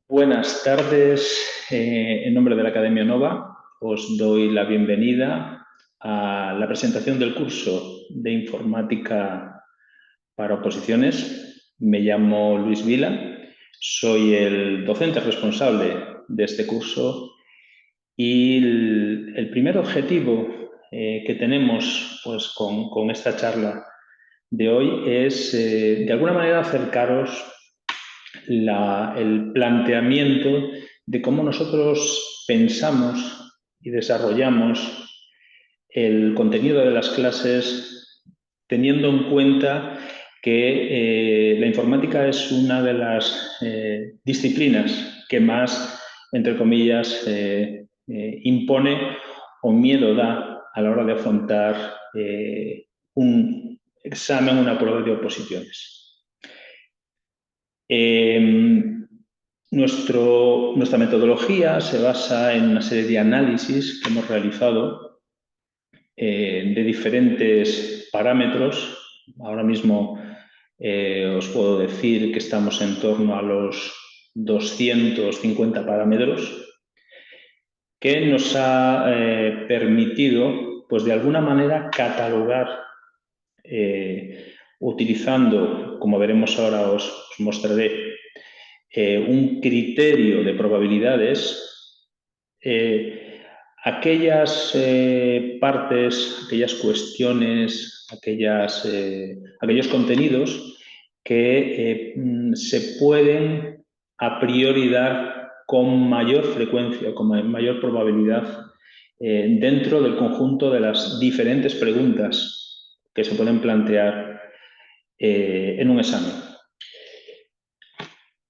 Buenas tardes. En nombre de la Academia Nova, os doy la bienvenida a la presentación del curso de Informática para Oposiciones. Me llamo Luis Vila, soy el docente responsable de este curso y el primer objetivo que tenemos pues, con esta charla de hoy es, de alguna manera, acercaros el planteamiento de cómo nosotros pensamos y desarrollamos el contenido de las clases teniendo en cuenta que la informática es una de las disciplinas que más, entre comillas, impone o miedo da a la hora de afrontar un examen, una prueba de oposiciones. Nuestra metodología se basa en una serie de análisis que hemos realizado de diferentes parámetros. Ahora mismo os puedo decir que estamos en torno a los 250 parámetros que nos ha permitido, pues de alguna manera, catalogar utilizando, como veremos ahora, os mostraré, un criterio de probabilidades, aquellas partes, aquellas cuestiones, aquellos contenidos que se pueden a priori dar con mayor frecuencia, con mayor probabilidad dentro del conjunto de las diferentes preguntas que se pueden plantear en un examen.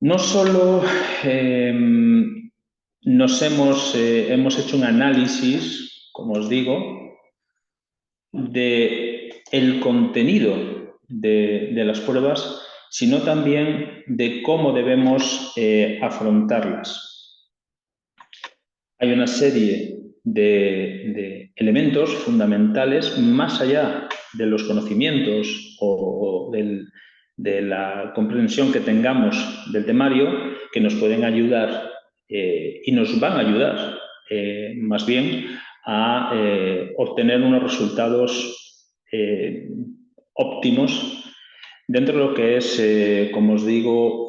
No solo hemos hecho un análisis, como os digo, del contenido de las pruebas, sino también de cómo debemos afrontarlas. Hay una serie de elementos fundamentales más allá de los conocimientos o de la comprensión que tengamos del temario, que nos pueden ayudar y nos van a ayudar más bien a obtener unos resultados óptimos dentro de lo que es, como os digo,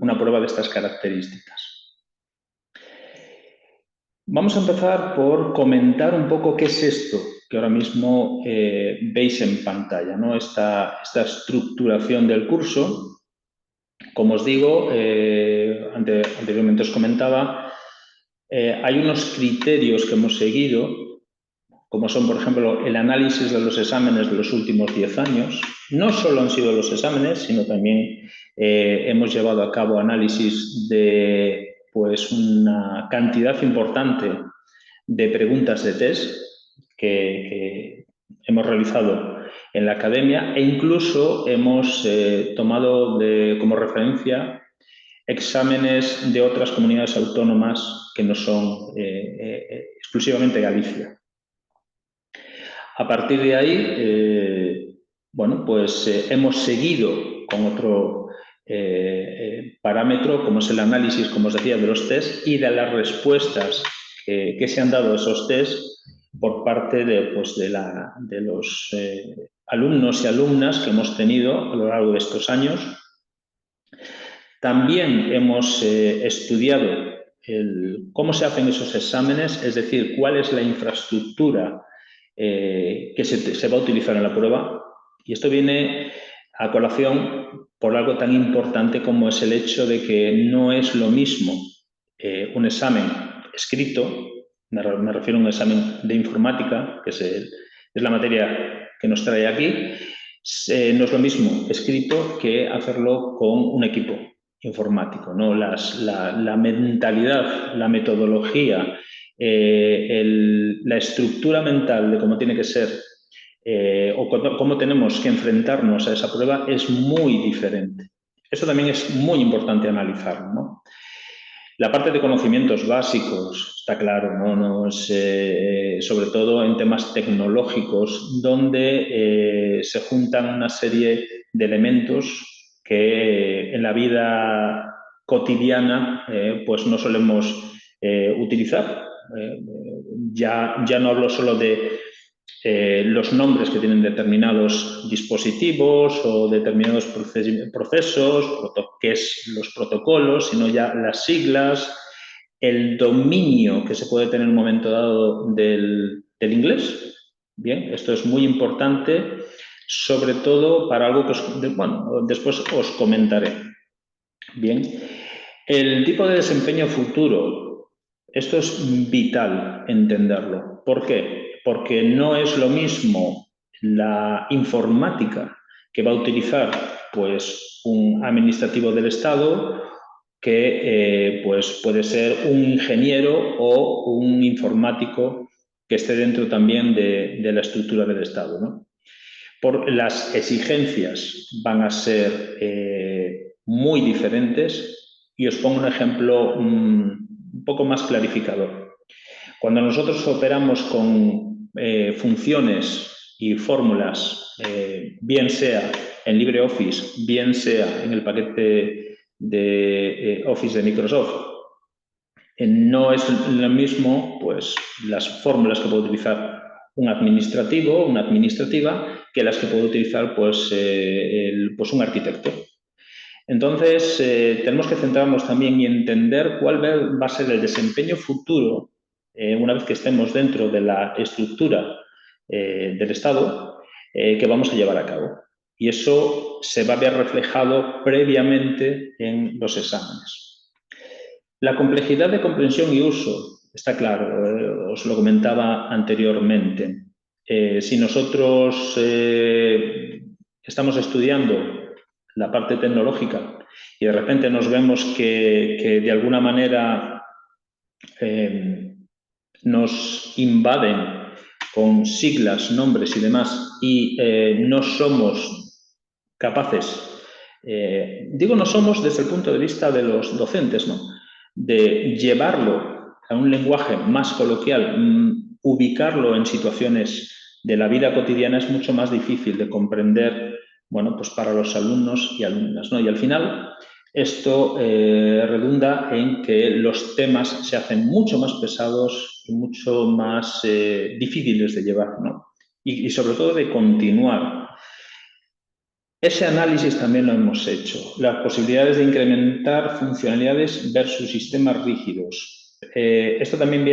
una prueba de estas características. Vamos a empezar por comentar un poco qué es esto que ahora mismo veis en pantalla, ¿no? Esta estructuración del curso. Como os digo, anteriormente os comentaba, hay unos criterios que hemos seguido, como son, por ejemplo, el análisis de los exámenes de los últimos 10 años. No solo han sido los exámenes, sino también hemos llevado a cabo análisis de pues, una cantidad importante de preguntas de test que hemos realizado en la academia e incluso hemos tomado como referencia exámenes de otras comunidades autónomas que no son exclusivamente Galicia. A partir de ahí, bueno, pues hemos seguido con otro parámetro, como es el análisis, como os decía, de los test y de las respuestas que se han dado a esos test por parte de los alumnos y alumnas que hemos tenido a lo largo de estos años. También hemos estudiado cómo se hacen esos exámenes, es decir, cuál es la infraestructura que se va a utilizar en la prueba. Y esto viene a colación por algo tan importante como es el hecho de que no es lo mismo un examen escrito, me refiero a un examen de informática, que es la materia que nos trae aquí, no es lo mismo escrito que hacerlo con un equipo informático, ¿no? La mentalidad, la metodología, la estructura mental de cómo tiene que ser o cómo tenemos que enfrentarnos a esa prueba es muy diferente. Eso también es muy importante analizarlo, ¿no? La parte de conocimientos básicos, está claro, ¿no? Sobre todo en temas tecnológicos, donde se juntan una serie de elementos que en la vida cotidiana pues no solemos utilizar. Ya no hablo solo de los nombres que tienen determinados dispositivos o determinados procesos, que es los protocolos, sino ya las siglas, el dominio que se puede tener en un momento dado del inglés. Bien, esto es muy importante, sobre todo para algo que después os comentaré. Bien, el tipo de desempeño futuro, esto es vital entenderlo. ¿Por qué? Porque no es lo mismo la informática que va a utilizar pues, un administrativo del Estado que pues, puede ser un ingeniero o un informático que esté dentro también de la estructura del Estado, ¿no? Las exigencias van a ser muy diferentes y os pongo un ejemplo un poco más clarificador. Cuando nosotros operamos con funciones y fórmulas, bien sea en LibreOffice, bien sea en el paquete de Office de Microsoft, no es lo mismo pues, las fórmulas que puede utilizar un administrativo o una administrativa que las que puede utilizar pues, pues un arquitecto. Entonces, tenemos que centrarnos también y entender cuál va a ser el desempeño futuro una vez que estemos dentro de la estructura del Estado que vamos a llevar a cabo. Y eso se va a ver reflejado previamente en los exámenes. La complejidad de comprensión y uso, está claro, os lo comentaba anteriormente. Si nosotros estamos estudiando la parte tecnológica y de repente nos vemos que de alguna manera nos invaden con siglas, nombres y demás y no somos capaces, digo no somos desde el punto de vista de los docentes, ¿no?, de llevarlo a un lenguaje más coloquial, ubicarlo en situaciones de la vida cotidiana es mucho más difícil de comprender, bueno, pues para los alumnos y alumnas, ¿no? Y al final esto redunda en que los temas se hacen mucho más pesados y mucho más difíciles de llevar, ¿no? Y sobre todo de continuar. Ese análisis también lo hemos hecho. Las posibilidades de incrementar funcionalidades versus sistemas rígidos. Esto también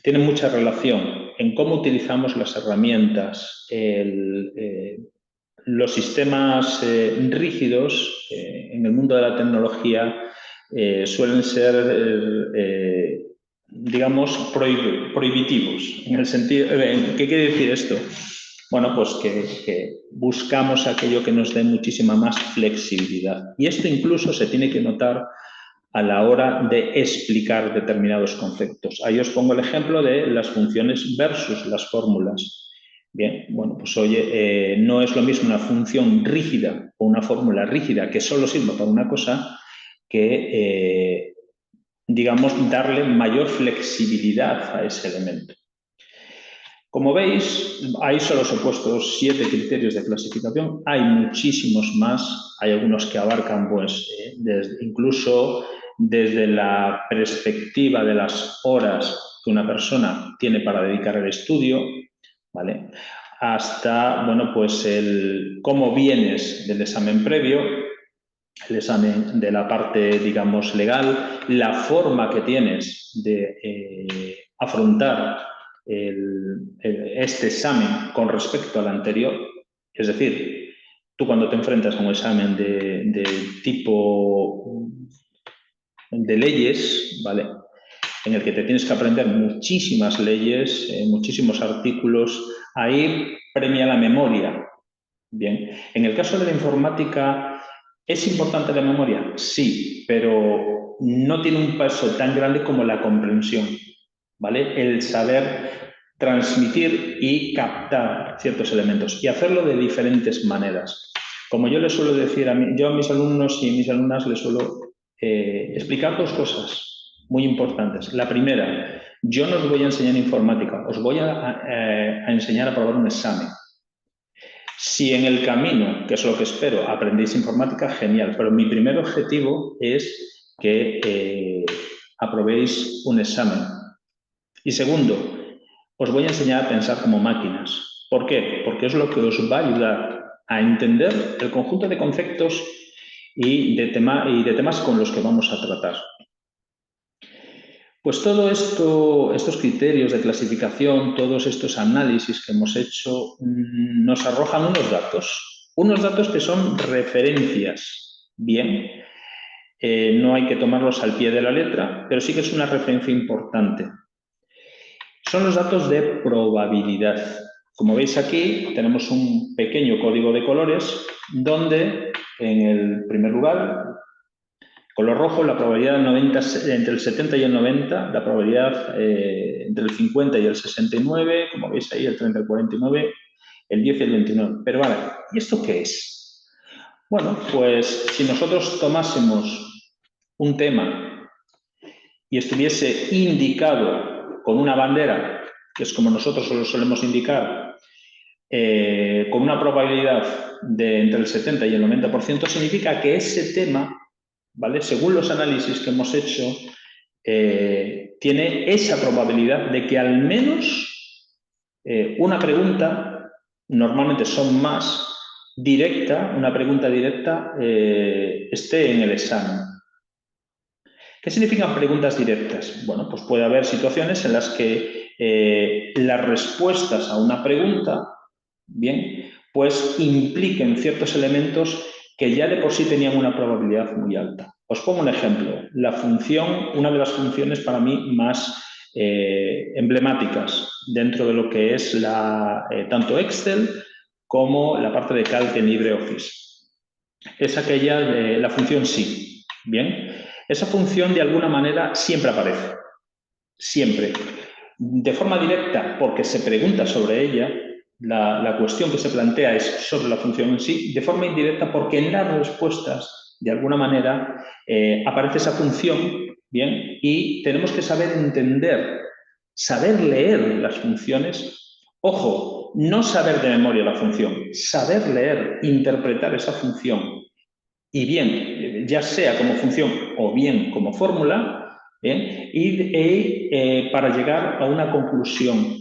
tiene mucha relación en cómo utilizamos las herramientas. Los sistemas rígidos en el mundo de la tecnología suelen ser, digamos, prohibitivos. En el sentido, ¿qué quiere decir esto? Bueno, pues que buscamos aquello que nos dé muchísima más flexibilidad. Y esto incluso se tiene que notar a la hora de explicar determinados conceptos. Ahí os pongo el ejemplo de las funciones versus las fórmulas. Bien, bueno, pues oye, no es lo mismo una función rígida o una fórmula rígida que solo sirva para una cosa que, digamos, darle mayor flexibilidad a ese elemento. Como veis, ahí solo os he puesto 7 criterios de clasificación. Hay muchísimos más. Hay algunos que abarcan, pues, incluso desde la perspectiva de las horas que una persona tiene para dedicar al estudio, ¿vale?, hasta, bueno, pues cómo vienes del examen previo, el examen de la parte, digamos, legal, la forma que tienes de afrontar este examen con respecto al anterior. Es decir, tú cuando te enfrentas a un examen de tipo de leyes, ¿vale?, en el que te tienes que aprender muchísimas leyes, muchísimos artículos, ahí premia la memoria. Bien, en el caso de la informática, ¿es importante la memoria? Sí, pero no tiene un peso tan grande como la comprensión, ¿vale? El saber transmitir y captar ciertos elementos y hacerlo de diferentes maneras. Como yo les suelo decir a mis alumnos y mis alumnas les suelo explicar 2 cosas muy importantes. La primera, yo no os voy a enseñar informática, os voy a enseñar a probar un examen. Si en el camino, que es lo que espero, aprendéis informática, genial, pero mi primer objetivo es que aprobéis un examen. Y segundo, os voy a enseñar a pensar como máquinas. ¿Por qué? Porque es lo que os va a ayudar a entender el conjunto de conceptos y de temas con los que vamos a tratar. Pues todo esto, estos criterios de clasificación, todos estos análisis que hemos hecho, nos arrojan unos datos que son referencias. Bien, no hay que tomarlos al pie de la letra, pero sí que es una referencia importante. Son los datos de probabilidad. Como veis aquí, tenemos un pequeño código de colores donde, en el primer lugar, color rojo, la probabilidad 90, entre el 70 y el 90, la probabilidad entre el 50 y el 69, como veis ahí, el 30 y el 49, el 10 y el 29. Pero vale, ¿y esto qué es? Bueno, pues si nosotros tomásemos un tema y estuviese indicado con una bandera, que es como nosotros lo solemos indicar, con una probabilidad de entre el 70 y el 90%, significa que ese tema, ¿vale?, según los análisis que hemos hecho, tiene esa probabilidad de que al menos una pregunta, normalmente son más, directa, una pregunta directa, esté en el examen. ¿Qué significan preguntas directas? Bueno, pues puede haber situaciones en las que las respuestas a una pregunta, bien, pues impliquen ciertos elementos que ya de por sí tenían una probabilidad muy alta. Os pongo un ejemplo. La función, una de las funciones para mí más emblemáticas dentro de lo que es tanto Excel como la parte de Calc en LibreOffice. Es aquella de la función sí. Bien, esa función de alguna manera siempre aparece. Siempre. De forma directa, porque se pregunta sobre ella, la cuestión que se plantea es sobre la función en sí. De forma indirecta, porque en las respuestas, de alguna manera, aparece esa función, ¿bien? Y tenemos que saber entender, saber leer las funciones. Ojo, no saber de memoria la función, saber leer, interpretar esa función. Y bien, ya sea como función o bien como fórmula, ¿bien? Y para llegar a una conclusión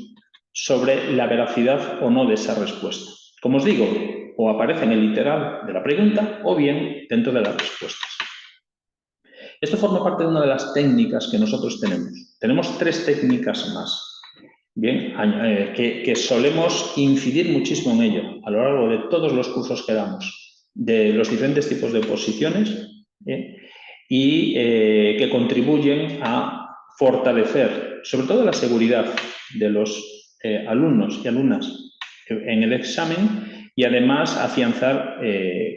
sobre la veracidad o no de esa respuesta. Como os digo, o aparece en el literal de la pregunta o bien dentro de las respuestas. Esto forma parte de una de las técnicas que nosotros tenemos. Tenemos 3 técnicas más, bien, que solemos incidir muchísimo en ello a lo largo de todos los cursos que damos, de los diferentes tipos de oposiciones, y que contribuyen a fortalecer, sobre todo, la seguridad de los alumnos y alumnas en el examen y además afianzar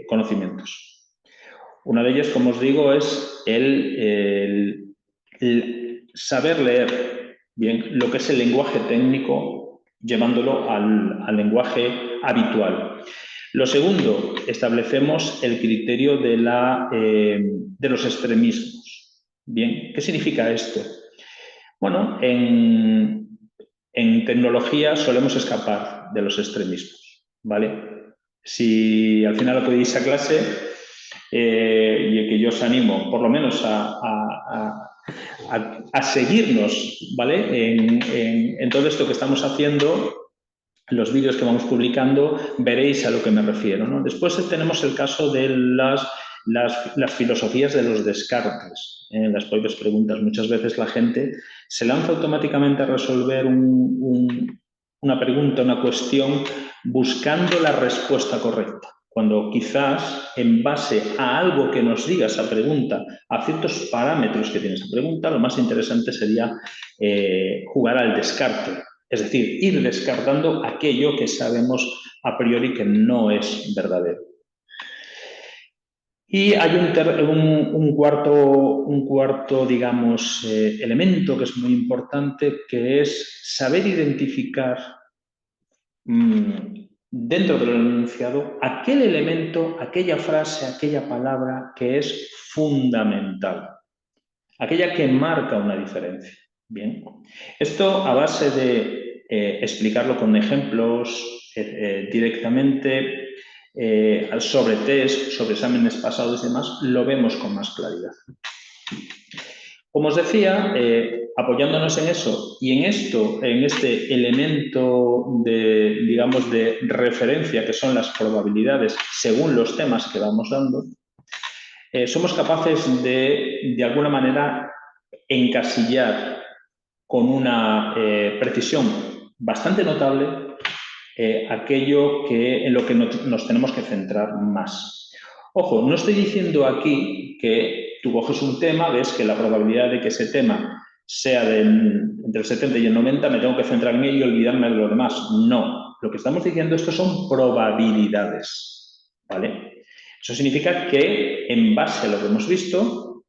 conocimientos. Una de ellas, como os digo, es el saber leer bien lo que es el lenguaje técnico, llevándolo al lenguaje habitual. Lo segundo, establecemos el criterio de los extremismos. Bien, ¿qué significa esto? Bueno, en tecnología solemos escapar de los extremismos, ¿vale? Si al final acudís a clase, y que yo os animo por lo menos a seguirnos, ¿vale?, en todo esto que estamos haciendo, los vídeos que vamos publicando, veréis a lo que me refiero, ¿no? Después tenemos el caso de las filosofías de los descartes, las propias preguntas. Muchas veces la gente se lanza automáticamente a resolver una pregunta, una cuestión, buscando la respuesta correcta, cuando quizás en base a algo que nos diga esa pregunta, a ciertos parámetros que tiene esa pregunta, lo más interesante sería jugar al descarte. Es decir, ir descartando aquello que sabemos a priori que no es verdadero. Y hay un cuarto, digamos, elemento que es muy importante, que es saber identificar dentro del enunciado aquel elemento, aquella frase, aquella palabra que es fundamental, aquella que marca una diferencia. Bien, esto a base de explicarlo con ejemplos, directamente sobre test, sobre exámenes pasados y demás, lo vemos con más claridad. Como os decía, apoyándonos en eso y en este elemento de, digamos, de referencia que son las probabilidades según los temas que vamos dando, somos capaces de alguna manera, encasillar con una precisión bastante notable aquello en lo que nos tenemos que centrar más. Ojo, no estoy diciendo aquí que tú coges un tema, ves que la probabilidad de que ese tema sea entre el 70 y el 90, me tengo que centrar en ello y olvidarme de lo demás. No, lo que estamos diciendo, esto son probabilidades, ¿vale? Eso significa que, en base a lo que hemos visto,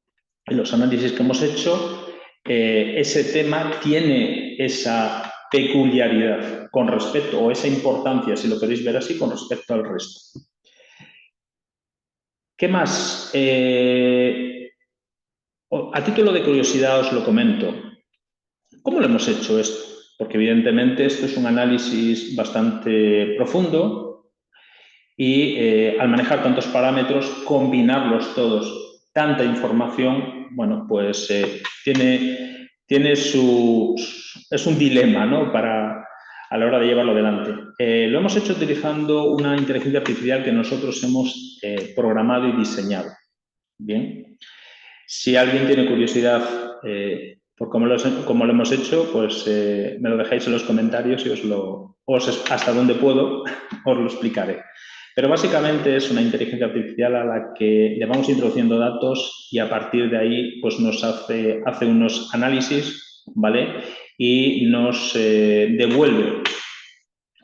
en los análisis que hemos hecho, ese tema tiene esa peculiaridad con respecto, o esa importancia, si lo queréis ver así, con respecto al resto. ¿Qué más? A título de curiosidad os lo comento. ¿Cómo lo hemos hecho esto? Porque evidentemente esto es un análisis bastante profundo y al manejar tantos parámetros, combinarlos todos, tanta información, bueno, pues es un dilema, ¿no? A la hora de llevarlo adelante. Lo hemos hecho utilizando una inteligencia artificial que nosotros hemos programado y diseñado. Bien. Si alguien tiene curiosidad por cómo lo hemos hecho, pues me lo dejáis en los comentarios y hasta donde puedo os lo explicaré. Pero básicamente es una inteligencia artificial a la que le vamos introduciendo datos y a partir de ahí pues nos hace unos análisis, ¿vale? Y nos devuelve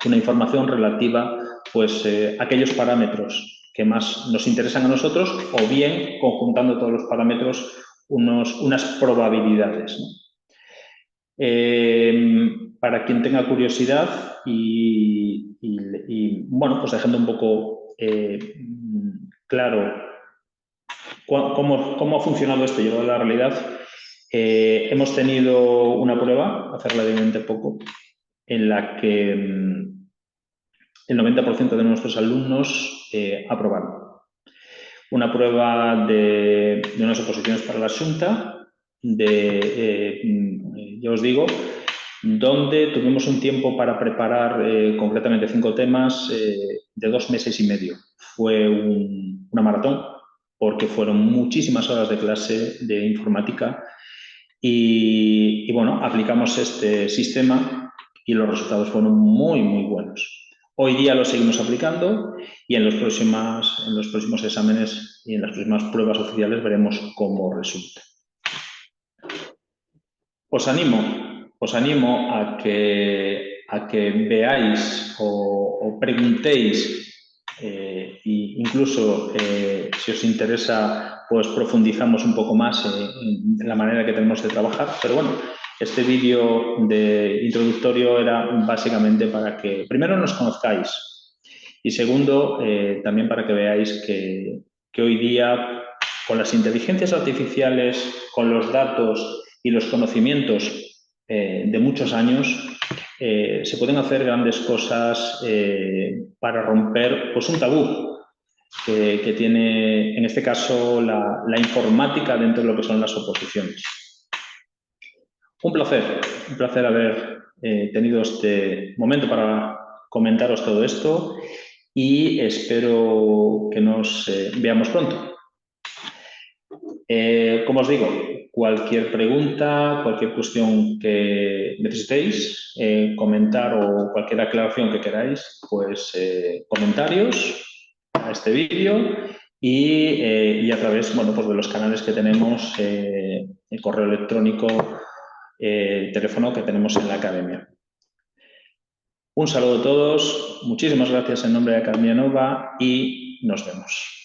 una información relativa pues, a aquellos parámetros que más nos interesan a nosotros o bien, conjuntando todos los parámetros, unas probabilidades, ¿no? Para quien tenga curiosidad y bueno, pues dejando un poco claro cómo ha funcionado esto llevado a la realidad, hemos tenido una prueba, hace relativamente poco, en la que el 90% de nuestros alumnos aprobaron. Una prueba de unas oposiciones para la Xunta, ya os digo, donde tuvimos un tiempo para preparar concretamente 5 temas de 2 meses y medio. Fue una maratón porque fueron muchísimas horas de clase de informática y bueno, aplicamos este sistema y los resultados fueron muy, muy buenos. Hoy día lo seguimos aplicando y en los próximos exámenes y en las próximas pruebas oficiales veremos cómo resulta. Os animo a que veáis o preguntéis e incluso si os interesa pues profundizamos un poco más en la manera que tenemos de trabajar, pero bueno, este vídeo introductorio era básicamente para que primero nos conozcáis y segundo también para que veáis que hoy día con las inteligencias artificiales, con los datos y los conocimientos de muchos años, se pueden hacer grandes cosas para romper pues, un tabú que tiene, en este caso, la informática dentro de lo que son las oposiciones. Un placer haber tenido este momento para comentaros todo esto y espero que nos veamos pronto. Como os digo, cualquier pregunta, cualquier cuestión que necesitéis, comentar o cualquier aclaración que queráis, pues comentarios a este vídeo y a través bueno, pues de los canales que tenemos, el correo electrónico, el teléfono que tenemos en la academia. Un saludo a todos, muchísimas gracias en nombre de Academia Nova y nos vemos.